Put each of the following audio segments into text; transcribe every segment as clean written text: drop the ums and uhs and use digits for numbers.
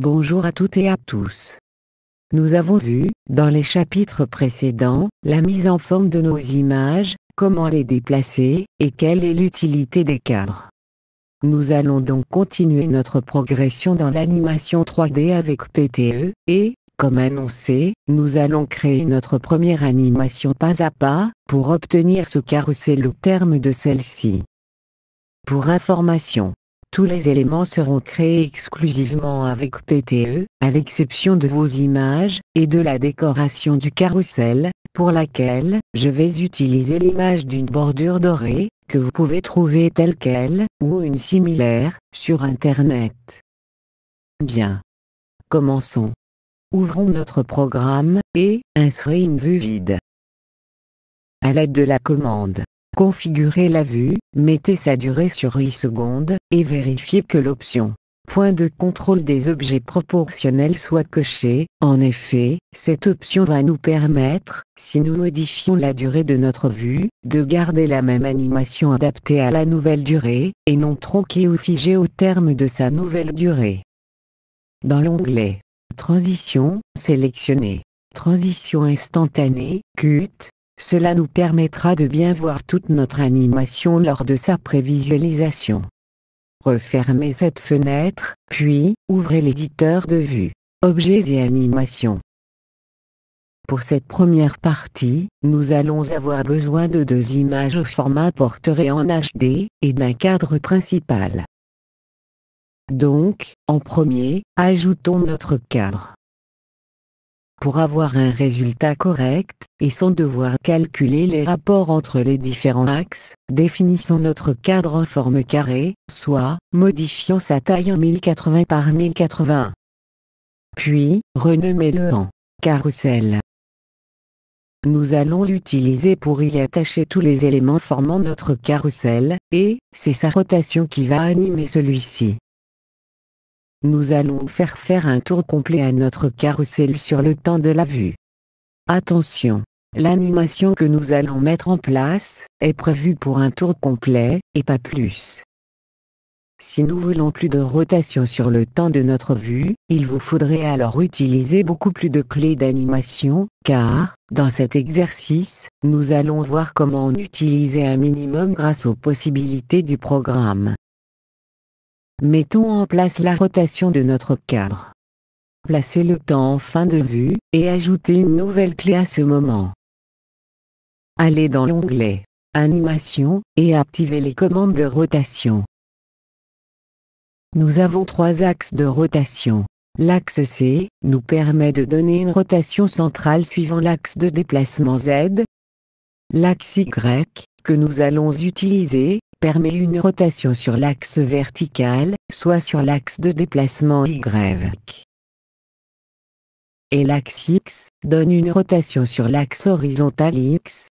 Bonjour à toutes et à tous. Nous avons vu, dans les chapitres précédents, la mise en forme de nos images, comment les déplacer, et quelle est l'utilité des cadres. Nous allons donc continuer notre progression dans l'animation 3D avec PTE, et, comme annoncé, nous allons créer notre première animation pas à pas, pour obtenir ce carrousel au terme de celle-ci. Pour information, tous les éléments seront créés exclusivement avec PTE, à l'exception de vos images, et de la décoration du carrousel, pour laquelle, je vais utiliser l'image d'une bordure dorée, que vous pouvez trouver telle qu'elle, ou une similaire, sur Internet. Bien. Commençons. Ouvrons notre programme, et insérez une vue vide. À l'aide de la commande configurez la vue, mettez sa durée sur 8 secondes, et vérifiez que l'option point de contrôle des objets proportionnels soit cochée. En effet, cette option va nous permettre, si nous modifions la durée de notre vue, de garder la même animation adaptée à la nouvelle durée, et non tronquée ou figée au terme de sa nouvelle durée. Dans l'onglet Transition, sélectionnez Transition instantanée, CUT. Cela nous permettra de bien voir toute notre animation lors de sa prévisualisation. Refermez cette fenêtre, puis, ouvrez l'éditeur de vue, Objets et animations. Pour cette première partie, nous allons avoir besoin de 2 images au format portrait en HD, et d'un cadre principal. Donc, en premier, ajoutons notre cadre. Pour avoir un résultat correct, et sans devoir calculer les rapports entre les différents axes, définissons notre cadre en forme carrée, soit, modifions sa taille en 1080 par 1080. Puis, renommez-le en carrousel. Nous allons l'utiliser pour y attacher tous les éléments formant notre carrousel, et c'est sa rotation qui va animer celui-ci. Nous allons faire un tour complet à notre carrousel sur le temps de la vue. Attention, l'animation que nous allons mettre en place est prévue pour un tour complet, et pas plus. Si nous voulons plus de rotation sur le temps de notre vue, il vous faudrait alors utiliser beaucoup plus de clés d'animation, car, dans cet exercice, nous allons voir comment en utiliser un minimum grâce aux possibilités du programme. Mettons en place la rotation de notre cadre. Placez le temps en fin de vue, et ajoutez une nouvelle clé à ce moment. Allez dans l'onglet Animation, et activez les commandes de rotation. Nous avons 3 axes de rotation. L'axe C nous permet de donner une rotation centrale suivant l'axe de déplacement Z. L'axe Y, que nous allons utiliser, permet une rotation sur l'axe vertical, soit sur l'axe de déplacement Y. Et l'axe X donne une rotation sur l'axe horizontal X.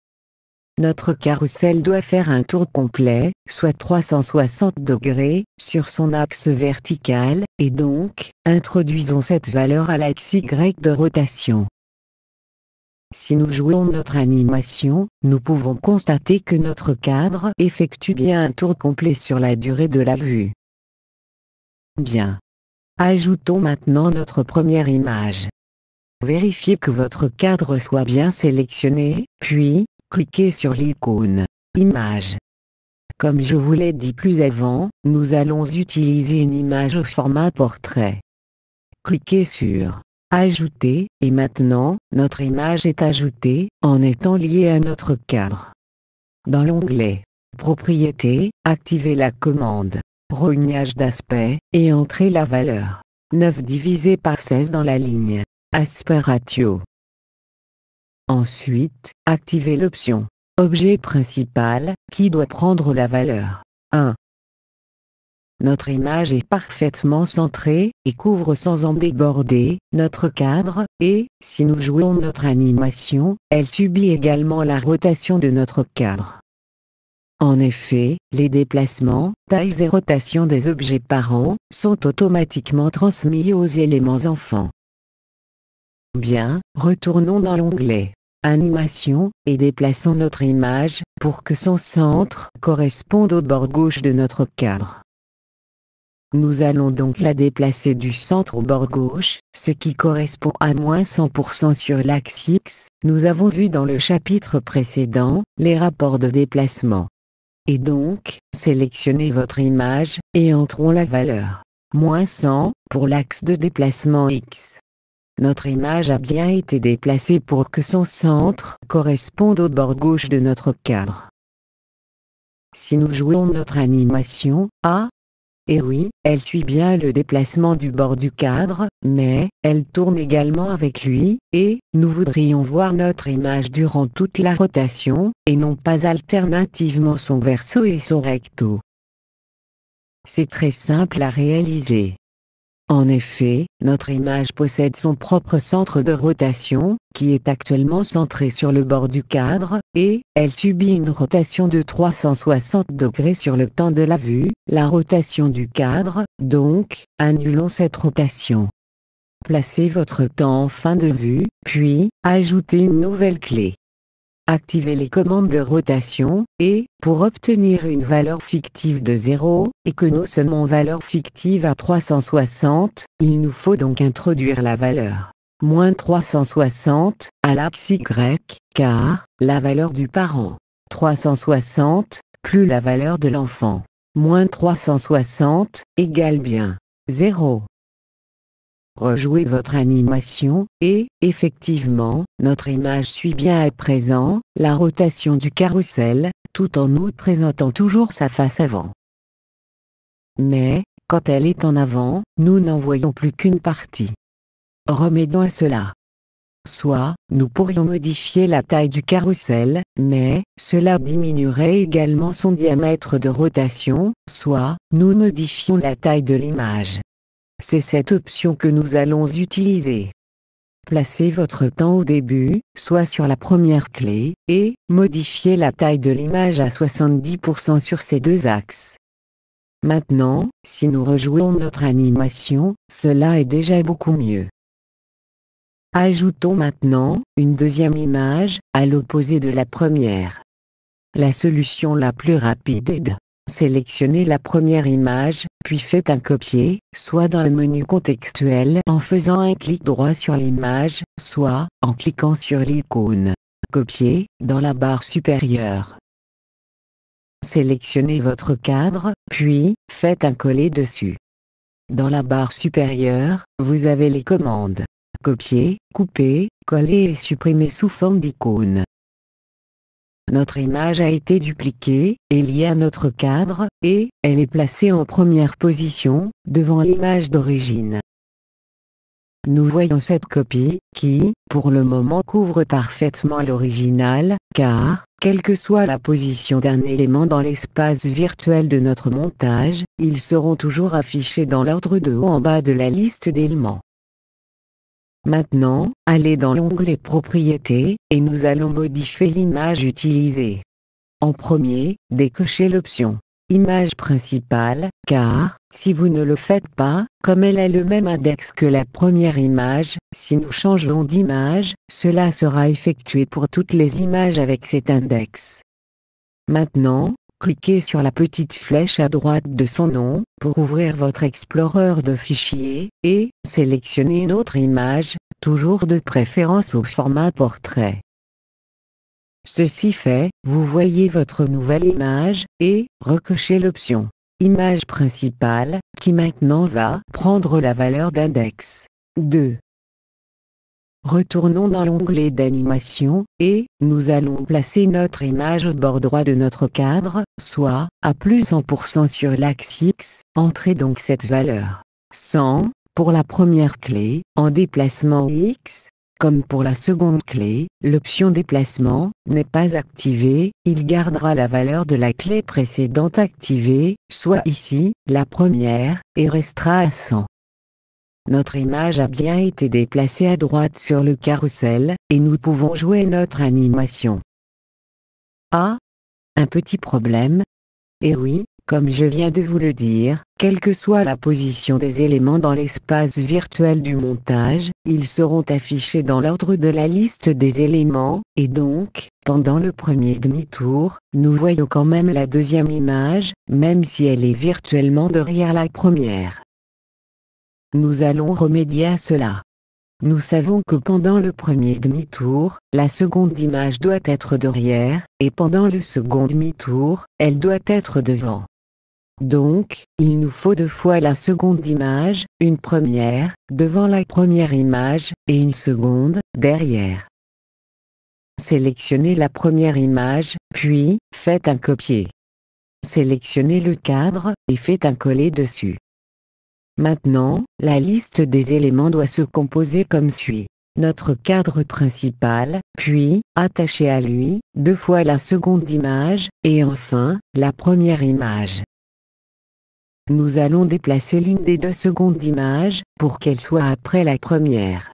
Notre carrousel doit faire un tour complet, soit 360 degrés, sur son axe vertical, et donc, introduisons cette valeur à l'axe Y de rotation. Si nous jouons notre animation, nous pouvons constater que notre cadre effectue bien un tour complet sur la durée de la vue. Bien. Ajoutons maintenant notre première image. Vérifiez que votre cadre soit bien sélectionné, puis, cliquez sur l'icône « Image ». Comme je vous l'ai dit plus avant, nous allons utiliser une image au format portrait. Cliquez sur Ajouter, et maintenant, notre image est ajoutée, en étant liée à notre cadre. Dans l'onglet Propriétés, activez la commande Rognage d'aspect, et entrez la valeur 9 divisé par 16 dans la ligne Aspect ratio. Ensuite, activez l'option Objet principal, qui doit prendre la valeur 1. Notre image est parfaitement centrée, et couvre sans en déborder, notre cadre, et, si nous jouons notre animation, elle subit également la rotation de notre cadre. En effet, les déplacements, tailles et rotations des objets parents, sont automatiquement transmis aux éléments enfants. Bien, retournons dans l'onglet Animation, et déplaçons notre image, pour que son centre corresponde au bord gauche de notre cadre. Nous allons donc la déplacer du centre au bord gauche, ce qui correspond à moins 100% sur l'axe X. Nous avons vu dans le chapitre précédent, les rapports de déplacement. Et donc, sélectionnez votre image, et entrons la valeur moins 100 pour l'axe de déplacement X. Notre image a bien été déplacée pour que son centre corresponde au bord gauche de notre cadre. Si nous jouons notre animation A, et oui, elle suit bien le déplacement du bord du cadre, mais elle tourne également avec lui, et nous voudrions voir notre image durant toute la rotation, et non pas alternativement son verso et son recto. C'est très simple à réaliser. En effet, notre image possède son propre centre de rotation, qui est actuellement centré sur le bord du cadre, et elle subit une rotation de 360 degrés sur le temps de la vue, la rotation du cadre, donc, annulons cette rotation. Placez votre temps en fin de vue, puis, ajoutez une nouvelle clé. Activez les commandes de rotation, et, pour obtenir une valeur fictive de 0, et que nous sommes en valeur fictive à 360, il nous faut donc introduire la valeur moins 360 à l'axe Y, car la valeur du parent 360 plus la valeur de l'enfant moins 360 égale bien 0. Rejouez votre animation, et, effectivement, notre image suit bien à présent la rotation du carrousel, tout en nous présentant toujours sa face avant. Mais, quand elle est en avant, nous n'en voyons plus qu'une partie. Remédions à cela. Soit, nous pourrions modifier la taille du carrousel, mais, cela diminuerait également son diamètre de rotation, soit, nous modifions la taille de l'image. C'est cette option que nous allons utiliser. Placez votre temps au début, soit sur la première clé, et modifiez la taille de l'image à 70% sur ces deux axes. Maintenant, si nous rejouons notre animation, cela est déjà beaucoup mieux. Ajoutons maintenant une deuxième image, à l'opposé de la première. La solution la plus rapide est de sélectionnez la première image, puis faites un copier, soit dans le menu contextuel en faisant un clic droit sur l'image, soit en cliquant sur l'icône copier dans la barre supérieure. Sélectionnez votre cadre, puis faites un coller dessus. Dans la barre supérieure, vous avez les commandes copier, couper, coller et supprimer sous forme d'icône. Notre image a été dupliquée, et liée à notre cadre, et elle est placée en première position, devant l'image d'origine. Nous voyons cette copie, qui, pour le moment couvre parfaitement l'original, car, quelle que soit la position d'un élément dans l'espace virtuel de notre montage, ils seront toujours affichés dans l'ordre de haut en bas de la liste d'éléments. Maintenant, allez dans l'onglet Propriétés, et nous allons modifier l'image utilisée. En premier, décochez l'option Image principale, car, si vous ne le faites pas, comme elle a le même index que la première image, si nous changeons d'image, cela sera effectué pour toutes les images avec cet index. Maintenant, cliquez sur la petite flèche à droite de son nom, pour ouvrir votre Explorer de fichiers, et sélectionnez une autre image, toujours de préférence au format portrait. Ceci fait, vous voyez votre nouvelle image, et recochez l'option Image principale, qui maintenant va prendre la valeur d'index 2. Retournons dans l'onglet d'animation, et nous allons placer notre image au bord droit de notre cadre, soit à plus 100% sur l'axe X. Entrez donc cette valeur 100 pour la première clé, en déplacement X. Comme pour la seconde clé, l'option déplacement n'est pas activée, il gardera la valeur de la clé précédente activée, soit ici, la première, et restera à 100. Notre image a bien été déplacée à droite sur le carrousel, et nous pouvons jouer notre animation. Ah, un petit problème. Et oui, Comme je viens de vous le dire, quelle que soit la position des éléments dans l'espace virtuel du montage, ils seront affichés dans l'ordre de la liste des éléments, et donc, pendant le premier demi-tour, nous voyons quand même la deuxième image, même si elle est virtuellement derrière la première. Nous allons remédier à cela. Nous savons que pendant le premier demi-tour, la seconde image doit être derrière, et pendant le second demi-tour, elle doit être devant. Donc, il nous faut 2 fois la seconde image, une première, devant la première image, et une seconde, derrière. Sélectionnez la première image, puis, faites un copier. Sélectionnez le cadre, et faites un coller dessus. Maintenant, la liste des éléments doit se composer comme suit. Notre cadre principal, puis, attaché à lui, 2 fois la seconde image, et enfin, la première image. Nous allons déplacer l'une des 2 secondes images, pour qu'elle soit après la première.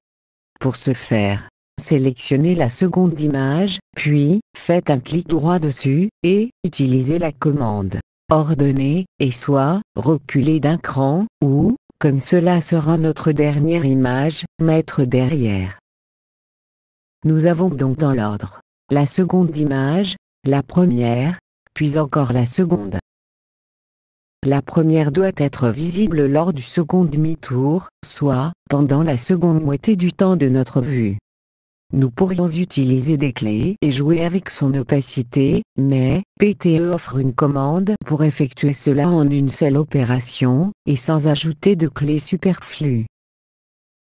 Pour ce faire, sélectionnez la seconde image, puis, faites un clic droit dessus, et utilisez la commande ordonner, et soit, reculer d'un cran, ou, comme cela sera notre dernière image, mettre derrière. Nous avons donc dans l'ordre, la seconde image, la première, puis encore la seconde. La première doit être visible lors du second demi-tour, soit, pendant la seconde moitié du temps de notre vue. Nous pourrions utiliser des clés et jouer avec son opacité, mais PTE offre une commande pour effectuer cela en une seule opération, et sans ajouter de clés superflues.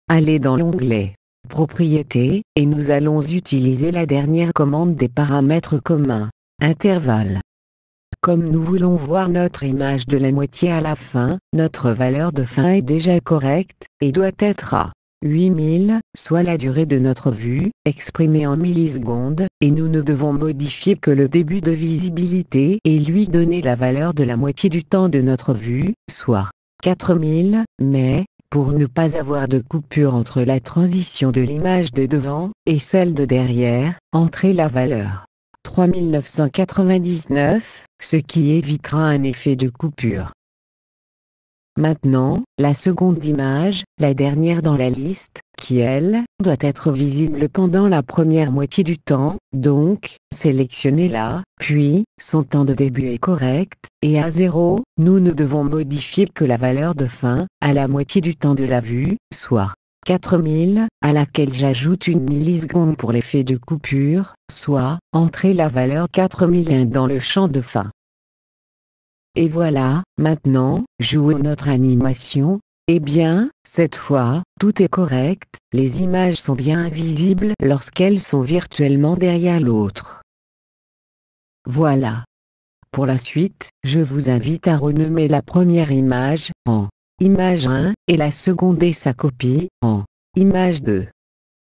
Allez dans l'onglet Propriétés, et nous allons utiliser la dernière commande des paramètres communs, intervalle. Comme nous voulons voir notre image de la moitié à la fin, notre valeur de fin est déjà correcte, et doit être à 8000, soit la durée de notre vue, exprimée en millisecondes, et nous ne devons modifier que le début de visibilité et lui donner la valeur de la moitié du temps de notre vue, soit 4000, mais, pour ne pas avoir de coupure entre la transition de l'image de devant et celle de derrière, entrez la valeur 3999, ce qui évitera un effet de coupure. Maintenant, la seconde image, la dernière dans la liste, qui elle, doit être visible pendant la première moitié du temps, donc, sélectionnez-la, puis, son temps de début est correct, et à 0, nous ne devons modifier que la valeur de fin, à la moitié du temps de la vue, soit 4000, à laquelle j'ajoute une milliseconde pour l'effet de coupure, soit, entrez la valeur 4001 dans le champ de fin. Et voilà, maintenant, jouons notre animation. Eh bien, cette fois, tout est correct, les images sont bien visibles lorsqu'elles sont virtuellement derrière l'autre. Voilà. Pour la suite, je vous invite à renommer la première image en image 1 et la seconde et sa copie en image 2.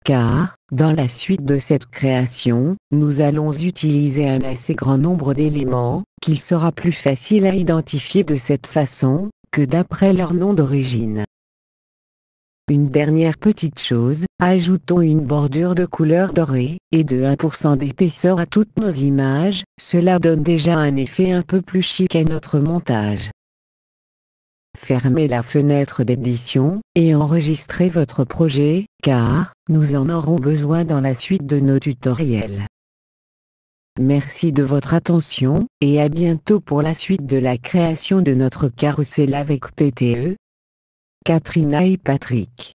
Car, dans la suite de cette création, nous allons utiliser un assez grand nombre d'éléments, qu'il sera plus facile à identifier de cette façon, que d'après leur nom d'origine. Une dernière petite chose, ajoutons une bordure de couleur dorée, et de 1% d'épaisseur à toutes nos images, cela donne déjà un effet un peu plus chic à notre montage. Fermez la fenêtre d'édition, et enregistrez votre projet, car, nous en aurons besoin dans la suite de nos tutoriels. Merci de votre attention, et à bientôt pour la suite de la création de notre carrousel avec PTE. Katrina et Patrick.